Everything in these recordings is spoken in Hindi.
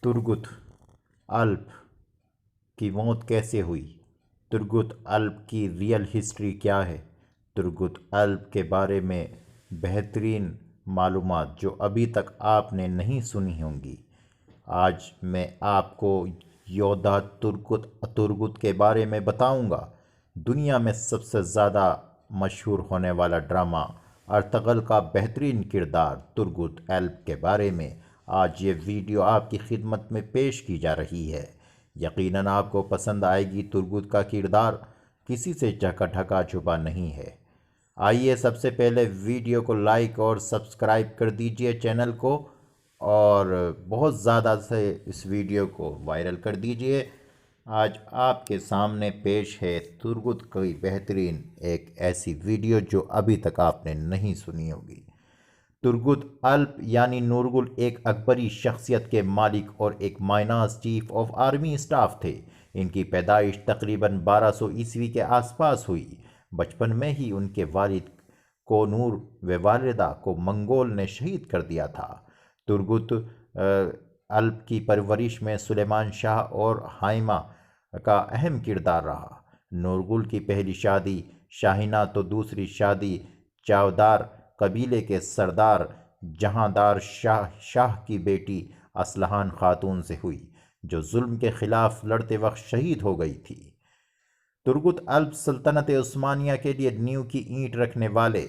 तुरगुत अल्प की मौत कैसे हुई? तुरगुत अल्प की रियल हिस्ट्री क्या है? तुरगुत अल्प के बारे में बेहतरीन मालूमात जो अभी तक आपने नहीं सुनी होंगी। आज मैं आपको योद्धा तुरगुत के बारे में बताऊंगा। दुनिया में सबसे ज़्यादा मशहूर होने वाला ड्रामा अर्तगल का बेहतरीन किरदार तुरगुत अल्प के बारे में आज ये वीडियो आपकी खिदमत में पेश की जा रही है। यकीनन आपको पसंद आएगी। तुरगुत का किरदार किसी से ढका छुपा नहीं है। आइए सबसे पहले वीडियो को लाइक और सब्सक्राइब कर दीजिए चैनल को, और बहुत ज़्यादा से इस वीडियो को वायरल कर दीजिए। आज आपके सामने पेश है तुरगुत की बेहतरीन एक ऐसी वीडियो जो अभी तक आपने नहीं सुनी होगी। तुरगुत अल्प यानी नूरगुल एक अकबरी शख्सियत के मालिक और एक minus chief of army staff थे। इनकी पैदाइश तकरीबन 1200 ईस्वी के आसपास हुई। बचपन में ही उनके वालिद कोनूर व वालिदा को मंगोल ने शहीद कर दिया था। तुरगुत अल्प की परवरिश में सुलेमान शाह और हाइमा का अहम किरदार रहा। नूरगुल की पहली शादी शाहिना तो दूसरी शादी चावदार कबीले के सरदार जहांदार शाह की बेटी असलहान खातून से हुई, जो जुल्म के खिलाफ लड़ते वक्त शहीद हो गई थी। तुरगुत अल्प सल्तनत उस्मानिया के लिए नींव की ईंट रखने वाले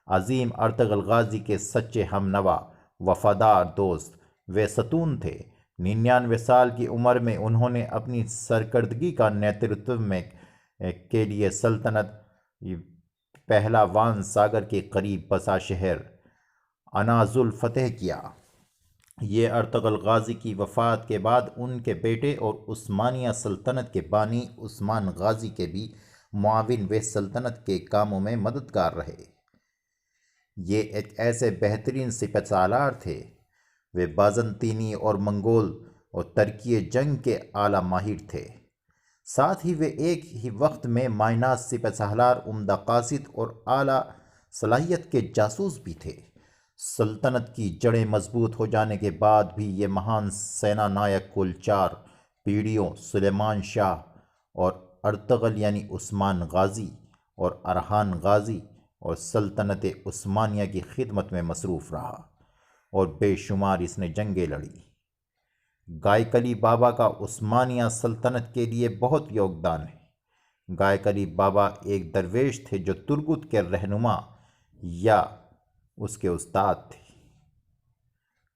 अजीम अर्तगल गाजी के सच्चे हमनवा वफादार दोस्त व सतून थे। 99 साल की उम्र में उन्होंने अपनी सरकर्दगी का नेतृत्व में के लिए सल्तनत पहलवान सागर के करीब बसा शहर अनाजुल फतेह किया। ये अर्तगल गाजी की वफ़ात के बाद उनके बेटे और उस्मानिया सल्तनत के बानी उस्मान गाजी के भी मुआविन व सल्तनत के कामों में मददगार रहे। ये एक ऐसे बेहतरीन सिपहसालार थे। वे बाज़ंतीनी और मंगोल और तरकी जंग के आला माहिर थे। साथ ही वे एक ही वक्त में माइनास सिपहसालार, उम्दा कासिद और आला सलाहियत के जासूस भी थे। सल्तनत की जड़ें मजबूत हो जाने के बाद भी ये महान सेना नायक कुल 4 पीढ़ियों सुलेमान शाह और अर्तगल यानी उस्मान गाजी और अरहान गाजी और सल्तनत उस्मानिया की खिदमत में मसरूफ़ रहा और बेशुमार इसने जंगें लड़ी। गायकली बाबा का उस्मानिया सल्तनत के लिए बहुत योगदान है। गायकली बाबा एक दरवेश थे जो तुरगुत के रहनुमा या उसके उस्ताद थे।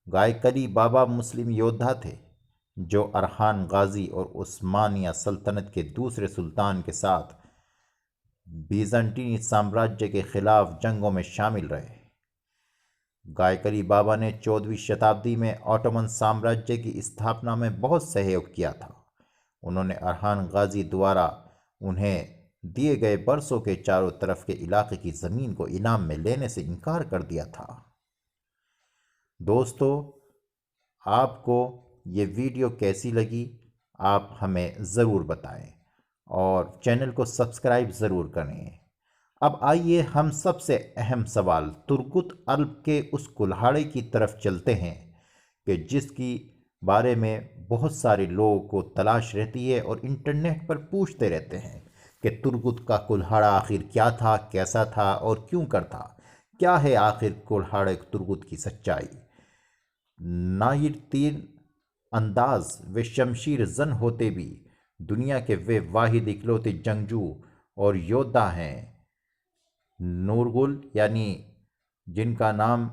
गायकली बाबा मुस्लिम योद्धा थे जो अरहान गाजी और उस्मानिया सल्तनत के दूसरे सुल्तान के साथ बीज़ंटीनी साम्राज्य के खिलाफ जंगों में शामिल रहे। गायकली बाबा ने 14वीं शताब्दी में ऑटोमन साम्राज्य की स्थापना में बहुत सहयोग किया था। उन्होंने अरहान गाजी द्वारा उन्हें दिए गए बरसों के चारों तरफ के इलाके की ज़मीन को इनाम में लेने से इनकार कर दिया था। दोस्तों, आपको ये वीडियो कैसी लगी आप हमें ज़रूर बताएं और चैनल को सब्सक्राइब ज़रूर करें। अब आइए हम सबसे अहम सवाल तुरगुत अल्प के उस कुल्हाड़े की तरफ चलते हैं कि जिसकी बारे में बहुत सारे लोगों को तलाश रहती है और इंटरनेट पर पूछते रहते हैं कि तुरगुत का कुल्हाड़ा आखिर क्या था, कैसा था और क्यों कर था। क्या है आखिर कुल्हाड़े तुरगुत की सच्चाई? नायर तीर अंदाज व शमशीर जन होते भी दुनिया के वे वाहिद इकलौते जंगजू और योद्धा हैं। नूरगुल यानी जिनका नाम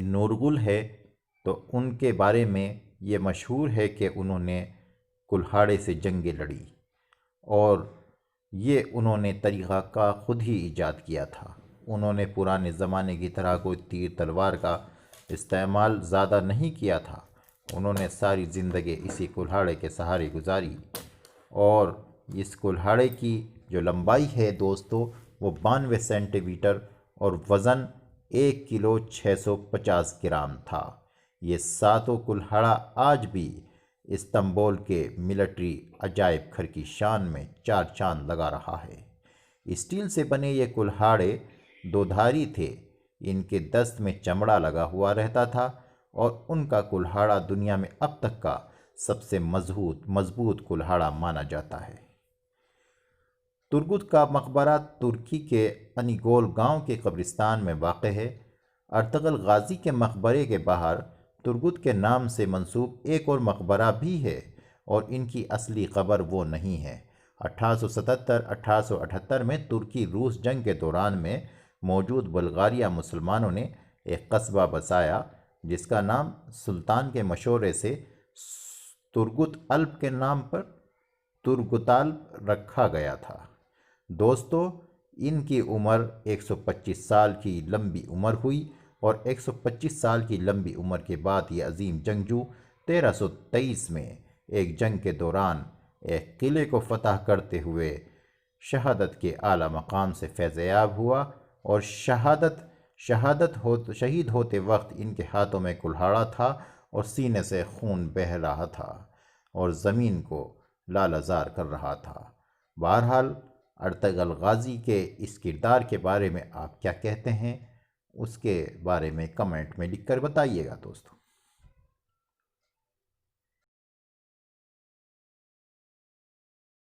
नूरगुल है, तो उनके बारे में ये मशहूर है कि उन्होंने कुल्हाड़े से जंगें लड़ी और ये उन्होंने तरीक़ा का ख़ुद ही ईजाद किया था। उन्होंने पुराने ज़माने की तरह कोई तीर तलवार का इस्तेमाल ज़्यादा नहीं किया था। उन्होंने सारी ज़िंदगी इसी कुल्हाड़े के सहारे गुजारी और इस कुल्हाड़े की जो लंबाई है दोस्तों वो 92 सेंटीमीटर और वज़न 1 किलो 650 ग्राम था। ये सातों कुल्हाड़ा आज भी इस्तांबुल के मिलिट्री अजायब घर की शान में 4 चांद लगा रहा है। स्टील से बने ये कुल्हाड़े 2 धारी थे। इनके दस्त में चमड़ा लगा हुआ रहता था और उनका कुल्हाड़ा दुनिया में अब तक का सबसे मजबूत कुल्हाड़ा माना जाता है। तुर्गुत का मकबरा तुर्की के अनिगोल गांव के कब्रिस्तान में वाक़ है। अर्तगल गाजी के मकबरे के बाहर तुर्गुत के नाम से मंसूब एक और मकबरा भी है और इनकी असली कब्र वो नहीं है। 1877-1878 में तुर्की रूस जंग के दौरान में मौजूद बुल्गारिया मुसलमानों ने एक कस्बा बसाया जिसका नाम सुल्तान के मशवरे से तुर्गुत अल्प के नाम पर तुर्गुताल रखा गया था। दोस्तों, इनकी उम्र 125 साल की लंबी उम्र हुई और 125 साल की लंबी उम्र के बाद ये अजीम जंगजू 1323 में एक जंग के दौरान एक किले को फतह करते हुए शहादत के आला मकाम से फैज़याब हुआ और शहीद होते वक्त इनके हाथों में कुल्हाड़ा था और सीने से खून बह रहा था और ज़मीन को लालजार कर रहा था। बहरहाल, अर्तगल गाजी के इस किरदार के बारे में आप क्या कहते हैं, उसके बारे में कमेंट में लिखकर बताइएगा दोस्तों।